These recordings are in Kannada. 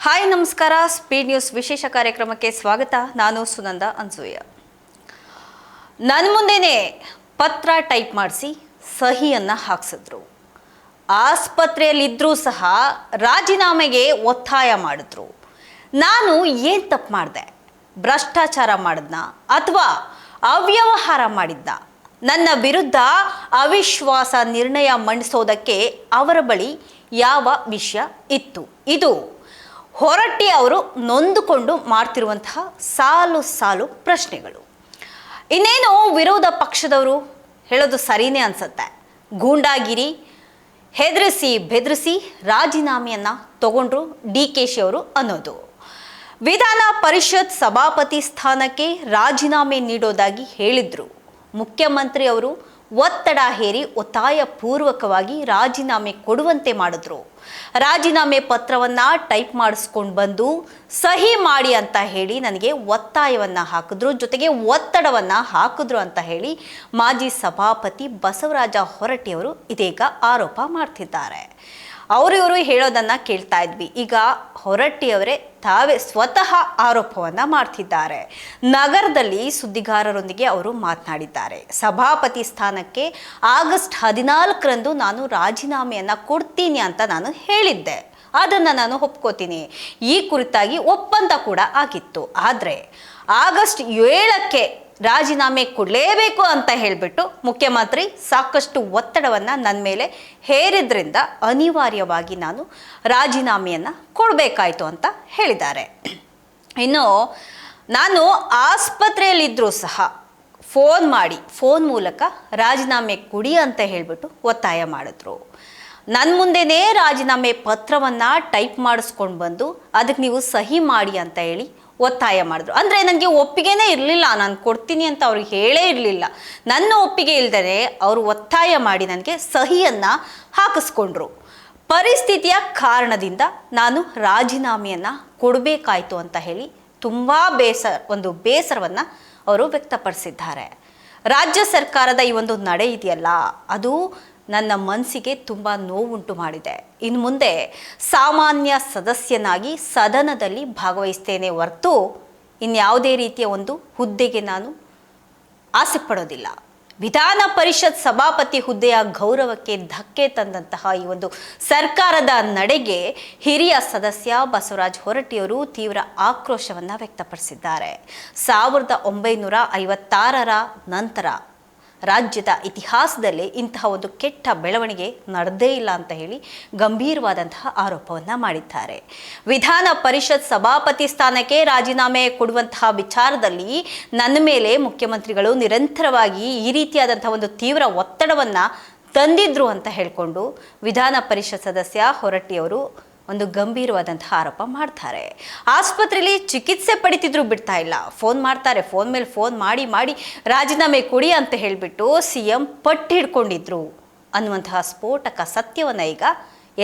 ಹಾಯ್ ನಮಸ್ಕಾರ. ಸ್ಪೀಡ್ ನ್ಯೂಸ್ ವಿಶೇಷ ಕಾರ್ಯಕ್ರಮಕ್ಕೆ ಸ್ವಾಗತ. ನಾನು ಸುನಂದ ಅನ್ಸೂಯ. ನನ್ನ ಮುಂದೆನೇ ಪತ್ರ ಟೈಪ್ ಮಾಡಿಸಿ ಸಹಿಯನ್ನು ಹಾಕ್ಸಿದ್ರು. ಆಸ್ಪತ್ರೆಯಲ್ಲಿದ್ದರೂ ಸಹ ರಾಜೀನಾಮೆಗೆ ಒತ್ತಾಯ ಮಾಡಿದ್ರು. ನಾನು ಏನು ತಪ್ಪು ಮಾಡಿದೆ? ಭ್ರಷ್ಟಾಚಾರ ಮಾಡಿದ್ನ ಅಥವಾ ಅವ್ಯವಹಾರ ಮಾಡಿದ್ನ? ನನ್ನ ವಿರುದ್ಧ ಅವಿಶ್ವಾಸ ನಿರ್ಣಯ ಮಂಡಿಸೋದಕ್ಕೆ ಅವರ ಬಳಿ ಯಾವ ವಿಷಯ ಇತ್ತು? ಇದು ಹೊರಟ್ಟಿ ಅವರು ನೊಂದುಕೊಂಡು ಮಾಡ್ತಿರುವಂತಹ ಸಾಲು ಸಾಲು ಪ್ರಶ್ನೆಗಳು. ಇನ್ನೇನು ವಿರೋಧ ಪಕ್ಷದವರು ಹೇಳೋದು ಸರಿನೇ ಅನ್ಸುತ್ತೆ. ಗೂಂಡಾಗಿರಿ, ಹೆದರಿಸಿ ಬೆದರಿಸಿ ರಾಜೀನಾಮೆಯನ್ನು ತಗೊಂಡ್ರು DKಶಿ ಅವರು ಅನ್ನೋದು. ವಿಧಾನ ಪರಿಷತ್ ಸಭಾಪತಿ ಸ್ಥಾನಕ್ಕೆ ರಾಜೀನಾಮೆ ನೀಡೋದಾಗಿ ಹೇಳಿದ್ರು. ಮುಖ್ಯಮಂತ್ರಿ ಅವರು ಒತ್ತಡ ಹೇರಿ ಒತ್ತಾಯ ಪೂರ್ವಕವಾಗಿ ರಾಜೀನಾಮೆ ಕೊಡುವಂತೆ ಮಾಡಿದ್ರು. ರಾಜೀನಾಮೆ ಪತ್ರವನ್ನ ಟೈಪ್ ಮಾಡಿಸ್ಕೊಂಡು ಬಂದು ಸಹಿ ಮಾಡಿ ಅಂತ ಹೇಳಿ ನನಗೆ ಒತ್ತಾಯವನ್ನ ಹಾಕಿದ್ರು, ಜೊತೆಗೆ ಒತ್ತಡವನ್ನ ಹಾಕಿದ್ರು ಅಂತ ಹೇಳಿ ಮಾಜಿ ಸಭಾಪತಿ ಬಸವರಾಜ ಹೊರಟ್ಟಿಯವರು ಇದೀಗ ಆರೋಪ ಮಾಡ್ತಿದ್ದಾರೆ. ಇವರು ಹೇಳೋದನ್ನ ಕೇಳ್ತಾ ಇದ್ವಿ. ಈಗ ಹೊರಟ್ಟಿಯವರೇ ತಾವೇ ಸ್ವತಃ ಆರೋಪವನ್ನ ಮಾಡ್ತಿದ್ದಾರೆ. ನಗರದಲ್ಲಿ ಸುದ್ದಿಗಾರರೊಂದಿಗೆ ಅವರು ಮಾತನಾಡಿದ್ದಾರೆ. ಸಭಾಪತಿ ಸ್ಥಾನಕ್ಕೆ ಆಗಸ್ಟ್ 14ರಂದು ನಾನು ರಾಜೀನಾಮೆಯನ್ನ ಕೊಡ್ತೀನಿ ಅಂತ ನಾನು ಹೇಳಿದ್ದೆ. ಅದನ್ನು ನಾನು ಒಪ್ಕೋತೀನಿ. ಈ ಕುರಿತಾಗಿ ಒಪ್ಪಂದ ಕೂಡ ಆಗಿತ್ತು. ಆದರೆ ಆಗಸ್ಟ್ 7ಕ್ಕೆ ರಾಜೀನಾಮೆ ಕೊಡಲೇಬೇಕು ಅಂತ ಹೇಳಿಬಿಟ್ಟು ಮುಖ್ಯಮಂತ್ರಿ ಸಾಕಷ್ಟು ಒತ್ತಡವನ್ನು ನನ್ನ ಮೇಲೆ ಹೇರಿದ್ರಿಂದ ಅನಿವಾರ್ಯವಾಗಿ ನಾನು ರಾಜೀನಾಮೆಯನ್ನು ಕೊಡಬೇಕಾಯಿತು ಅಂತ ಹೇಳಿದ್ದಾರೆ. ಇನ್ನು ನಾನು ಆಸ್ಪತ್ರೆಯಲ್ಲಿದ್ದರೂ ಸಹ ಫೋನ್ ಮೂಲಕ ರಾಜೀನಾಮೆ ಕೊಡಿ ಅಂತ ಹೇಳಿಬಿಟ್ಟು ಒತ್ತಾಯ ಮಾಡಿದ್ರು. ನನ್ನ ಮುಂದೆನೇ ರಾಜೀನಾಮೆ ಪತ್ರವನ್ನು ಟೈಪ್ ಮಾಡಿಸ್ಕೊಂಡು ಬಂದು ಅದಕ್ಕೆ ನೀವು ಸಹಿ ಮಾಡಿ ಅಂತ ಹೇಳಿ ಒತ್ತಾಯ ಮಾಡಿದ್ರು. ಅಂದರೆ ನನಗೆ ಒಪ್ಪಿಗೆನೇ ಇರಲಿಲ್ಲ, ನಾನು ಕೊಡ್ತೀನಿ ಅಂತ ಅವ್ರಿಗೆ ಹೇಳೇ ಇರಲಿಲ್ಲ. ನನ್ನ ಒಪ್ಪಿಗೆ ಇಲ್ಲದೇ ಅವರು ಒತ್ತಾಯ ಮಾಡಿ ನನಗೆ ಸಹಿಯನ್ನು ಹಾಕಿಸ್ಕೊಂಡ್ರು. ಪರಿಸ್ಥಿತಿಯ ಕಾರಣದಿಂದ ನಾನು ರಾಜೀನಾಮೆಯನ್ನು ಕೊಡಬೇಕಾಯಿತು ಅಂತ ಹೇಳಿ ತುಂಬ ಬೇಸರವನ್ನು ಅವರು ವ್ಯಕ್ತಪಡಿಸಿದ್ದಾರೆ. ರಾಜ್ಯ ಸರ್ಕಾರದ ಈ ಒಂದು ನಡೆ ಇದೆಯಲ್ಲ, ಅದು ನನ್ನ ಮನಸ್ಸಿಗೆ ತುಂಬ ನೋವುಂಟು ಮಾಡಿದೆ. ಇನ್ನು ಮುಂದೆ ಸಾಮಾನ್ಯ ಸದಸ್ಯನಾಗಿ ಸದನದಲ್ಲಿ ಭಾಗವಹಿಸ್ತೇನೆ ಹೊರತು ಇನ್ಯಾವುದೇ ರೀತಿಯ ಒಂದು ಹುದ್ದೆಗೆ ನಾನು ಆಸೆ ಪಡೋದಿಲ್ಲ. ವಿಧಾನ ಪರಿಷತ್ ಸಭಾಪತಿ ಹುದ್ದೆಯ ಗೌರವಕ್ಕೆ ಧಕ್ಕೆ ತಂದಂತಹ ಈ ಒಂದು ಸರ್ಕಾರದ ನಡೆಗೆ ಹಿರಿಯ ಸದಸ್ಯ ಬಸವರಾಜ ಹೊರಟ್ಟಿಯವರು ತೀವ್ರ ಆಕ್ರೋಶವನ್ನು ವ್ಯಕ್ತಪಡಿಸಿದ್ದಾರೆ. 1956ರ ನಂತರ ರಾಜ್ಯದ ಇತಿಹಾಸದಲ್ಲಿ ಇಂತಹ ಒಂದು ಕೆಟ್ಟ ಬೆಳವಣಿಗೆ ನಡೆದೇ ಇಲ್ಲ ಅಂತ ಹೇಳಿ ಗಂಭೀರವಾದಂತಹ ಆರೋಪವನ್ನು ಮಾಡಿದ್ದಾರೆ. ವಿಧಾನ ಪರಿಷತ್ ಸಭಾಪತಿ ಸ್ಥಾನಕ್ಕೆ ರಾಜೀನಾಮೆ ಕೊಡುವಂತಹ ವಿಚಾರದಲ್ಲಿ ನನ್ನ ಮೇಲೆ ಮುಖ್ಯಮಂತ್ರಿಗಳು ನಿರಂತರವಾಗಿ ಈ ರೀತಿಯಾದಂತಹ ಒಂದು ತೀವ್ರ ಒತ್ತಡವನ್ನು ತಂದಿದ್ರು ಅಂತ ಹೇಳಿಕೊಂಡು ವಿಧಾನ ಪರಿಷತ್ ಸದಸ್ಯ ಹೊರಟ್ಟಿಯವರು ಒಂದು ಗಂಭೀರವಾದಂತಹ ಆರೋಪ ಮಾಡ್ತಾರೆ. ಆಸ್ಪತ್ರೆಯಲ್ಲಿ ಚಿಕಿತ್ಸೆ ಪಡಿತಿದ್ರು ಬಿಡ್ತಾ ಇಲ್ಲ, ಫೋನ್ ಮಾಡ್ತಾರೆ, ಫೋನ್ ಮೇಲೆ ಫೋನ್ ಮಾಡಿ ರಾಜೀನಾಮೆ ಕೊಡಿ ಅಂತ ಹೇಳಿಬಿಟ್ಟು CM ಪಟ್ಟಿ ಹಿಡ್ಕೊಂಡಿದ್ರು ಅನ್ನುವಂತಹ ಸ್ಫೋಟಕ ಸತ್ಯವನ್ನು ಈಗ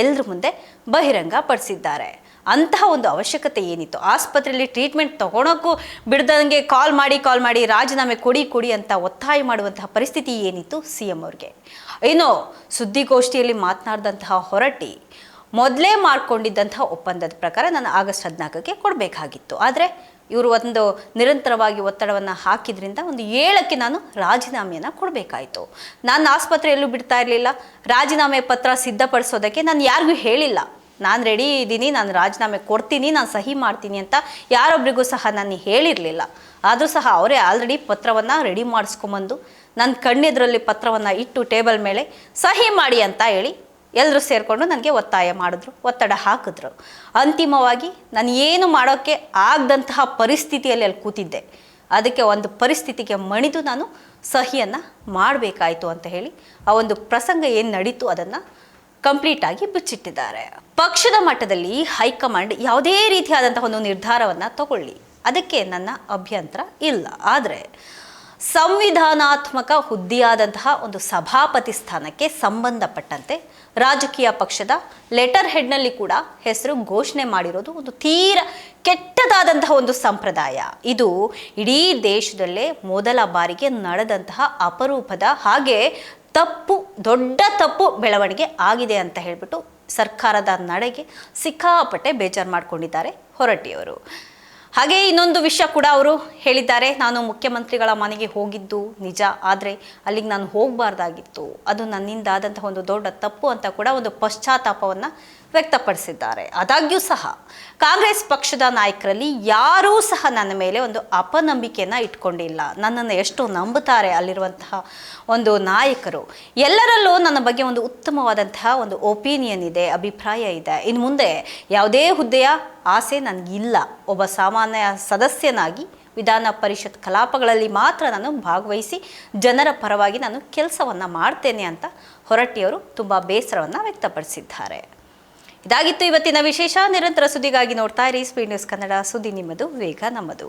ಎಲ್ಲರ ಮುಂದೆ ಬಹಿರಂಗ ಪಡಿಸಿದ್ದಾರೆ. ಅಂತಹ ಒಂದು ಅವಶ್ಯಕತೆ ಏನಿತ್ತು? ಆಸ್ಪತ್ರೆಯಲ್ಲಿ ಟ್ರೀಟ್ಮೆಂಟ್ ತಗೊಳಕ್ಕೂ ಬಿಡ್ದಂಗೆ ಕಾಲ್ ಮಾಡಿ ರಾಜೀನಾಮೆ ಕೊಡಿ ಅಂತ ಒತ್ತಾಯ ಮಾಡುವಂತಹ ಪರಿಸ್ಥಿತಿ ಏನಿತ್ತು CM ಅವ್ರಿಗೆ? ಇನ್ನು ಸುದ್ದಿಗೋಷ್ಠಿಯಲ್ಲಿ ಮಾತನಾಡಿದಂತಹ ಹೊರಟ್ಟಿ ಮೊದಲೇ ಮಾಡಿಕೊಂಡಿದ್ದಂಥ ಒಪ್ಪಂದದ ಪ್ರಕಾರ ನಾನು ಆಗಸ್ಟ್ 14ಕ್ಕೆ ಕೊಡಬೇಕಾಗಿತ್ತು. ಆದರೆ ಇವರು ಒಂದು ನಿರಂತರವಾಗಿ ಒತ್ತಡವನ್ನು ಹಾಕಿದ್ರಿಂದ ಒಂದು 7ಕ್ಕೆ ನಾನು ರಾಜೀನಾಮೆಯನ್ನು ಕೊಡಬೇಕಾಯಿತು. ನಾನು ಆಸ್ಪತ್ರೆಯಲ್ಲೂ ಬಿಡ್ತಾ ಇರಲಿಲ್ಲ. ರಾಜೀನಾಮೆ ಪತ್ರ ಸಿದ್ಧಪಡಿಸೋದಕ್ಕೆ ನಾನು ಯಾರಿಗೂ ಹೇಳಿಲ್ಲ, ನಾನು ರೆಡಿ ಇದ್ದೀನಿ, ನಾನು ರಾಜೀನಾಮೆ ಕೊಡ್ತೀನಿ, ನಾನು ಸಹಿ ಮಾಡ್ತೀನಿ ಅಂತ ಯಾರೊಬ್ಬರಿಗೂ ಸಹ ನಾನು ಹೇಳಿರಲಿಲ್ಲ. ಆದರೂ ಸಹ ಅವರೇ ಆಲ್ರೆಡಿ ಪತ್ರವನ್ನು ರೆಡಿ ಮಾಡಿಸ್ಕೊಂಬಂದು ನನ್ನ ಕಣ್ಣೆದುರಲ್ಲಿ ಪತ್ರವನ್ನು ಇಟ್ಟು ಟೇಬಲ್ ಮೇಲೆ ಸಹಿ ಮಾಡಿ ಅಂತ ಹೇಳಿ ಎಲ್ಲರೂ ಸೇರಿಕೊಂಡು ನನಗೆ ಒತ್ತಾಯ ಮಾಡಿದ್ರು, ಒತ್ತಡ ಹಾಕಿದ್ರು. ಅಂತಿಮವಾಗಿ ನಾನು ಏನು ಮಾಡೋಕ್ಕೆ ಆಗದಂತಹ ಪರಿಸ್ಥಿತಿಯಲ್ಲಿ ಅಲ್ಲಿ ಕೂತಿದ್ದೆ. ಅದಕ್ಕೆ ಒಂದು ಪರಿಸ್ಥಿತಿಗೆ ಮಣಿದು ನಾನು ಸಹಿಯನ್ನು ಮಾಡಬೇಕಾಯಿತು ಅಂತ ಹೇಳಿ ಆ ಒಂದು ಪ್ರಸಂಗ ಏನು ನಡೀತು ಅದನ್ನು ಕಂಪ್ಲೀಟಾಗಿ ಬಿಚ್ಚಿಟ್ಟಿದ್ದಾರೆ. ಪಕ್ಷದ ಮಟ್ಟದಲ್ಲಿ ಹೈಕಮಾಂಡ್ ಯಾವುದೇ ರೀತಿಯಾದಂತಹ ಒಂದು ನಿರ್ಧಾರವನ್ನು ತಗೊಳ್ಳಿ, ಅದಕ್ಕೆ ನನ್ನ ಅಭ್ಯಂತರ ಇಲ್ಲ. ಆದರೆ ಸಂವಿಧಾನಾತ್ಮಕ ಹುದ್ದೆಯಾದಂತಹ ಒಂದು ಸಭಾಪತಿ ಸ್ಥಾನಕ್ಕೆ ಸಂಬಂಧಪಟ್ಟಂತೆ ರಾಜಕೀಯ ಪಕ್ಷದ ಲೆಟರ್ ಹೆಡ್ನಲ್ಲಿ ಕೂಡ ಹೆಸರು ಘೋಷಣೆ ಮಾಡಿರೋದು ಒಂದು ತೀರ ಕೆಟ್ಟದಾದಂತಹ ಒಂದು ಸಂಪ್ರದಾಯ. ಇದು ಇಡೀ ದೇಶದಲ್ಲೇ ಮೊದಲ ಬಾರಿಗೆ ನಡೆದಂತಹ ಅಪರೂಪದ ಹಾಗೆ ದೊಡ್ಡ ತಪ್ಪು ಬೆಳವಣಿಗೆ ಆಗಿದೆ ಅಂತ ಹೇಳಿಬಿಟ್ಟು ಸರ್ಕಾರದ ನಡೆಗೆ ಸಿಕ್ಕಾಪಟ್ಟೆ ಬೇಜಾರು ಮಾಡಿಕೊಂಡಿದ್ದಾರೆ ಹೊರಟ್ಟಿಯವರು. ಹಾಗೆ ಇನ್ನೊಂದು ವಿಷಯ ಕೂಡ ಅವರು ಹೇಳಿದ್ದಾರೆ, ನಾನು ಮುಖ್ಯಮಂತ್ರಿಗಳ ಮನೆಗೆ ಹೋಗಿದ್ದು ನಿಜ, ಆದರೆ ಅಲ್ಲಿಗೆ ನಾನು ಹೋಗಬಾರ್ದಾಗಿತ್ತು, ಅದು ನನ್ನಿಂದ ಆದಂತಹ ಒಂದು ದೊಡ್ಡ ತಪ್ಪು ಅಂತ ಕೂಡ ಒಂದು ಪಶ್ಚಾತ್ತಾಪವನ್ನು ವ್ಯಕ್ತಪಡಿಸಿದ್ದಾರೆ. ಆದಾಗ್ಯೂ ಸಹ ಕಾಂಗ್ರೆಸ್ ಪಕ್ಷದ ನಾಯಕರಲ್ಲಿ ಯಾರೂ ಸಹ ನನ್ನ ಮೇಲೆ ಒಂದು ಅಪನಂಬಿಕೆಯನ್ನು ಇಟ್ಕೊಂಡಿಲ್ಲ. ನನ್ನನ್ನು ಎಷ್ಟು ನಂಬುತ್ತಾರೆ ಅಲ್ಲಿರುವಂತಹ ಒಂದು ನಾಯಕರು, ಎಲ್ಲರಲ್ಲೂ ನನ್ನ ಬಗ್ಗೆ ಒಂದು ಉತ್ತಮವಾದಂತಹ ಒಂದು ಒಪಿನಿಯನ್ ಇದೆ, ಅಭಿಪ್ರಾಯ ಇದೆ. ಇನ್ನು ಮುಂದೆ ಯಾವುದೇ ಹುದ್ದೆಯ ಆಸೆ ನನಗಿಲ್ಲ. ಒಬ್ಬ ಸಾಮಾನ್ಯ ಸದಸ್ಯನಾಗಿ ವಿಧಾನ ಪರಿಷತ್ ಕಲಾಪಗಳಲ್ಲಿ ಮಾತ್ರ ನಾನು ಭಾಗವಹಿಸಿ ಜನರ ಪರವಾಗಿ ನಾನು ಕೆಲಸವನ್ನು ಮಾಡ್ತೇನೆ ಅಂತ ಹೊರಟ್ಟಿಯವರು ತುಂಬ ಬೇಸರವನ್ನು ವ್ಯಕ್ತಪಡಿಸಿದ್ದಾರೆ. ಇದಾಗಿತ್ತು ಇವತ್ತಿನ ವಿಶೇಷ. ನಿರಂತರ ಸುದ್ದಿಗಾಗಿ ನೋಡ್ತಾ ಇರಿ ಸ್ಪೀಡ್ ನ್ಯೂಸ್ ಕನ್ನಡ. ಸುದ್ದಿ ನಿಮ್ಮದು, ವೇಗ ನಮ್ಮದು.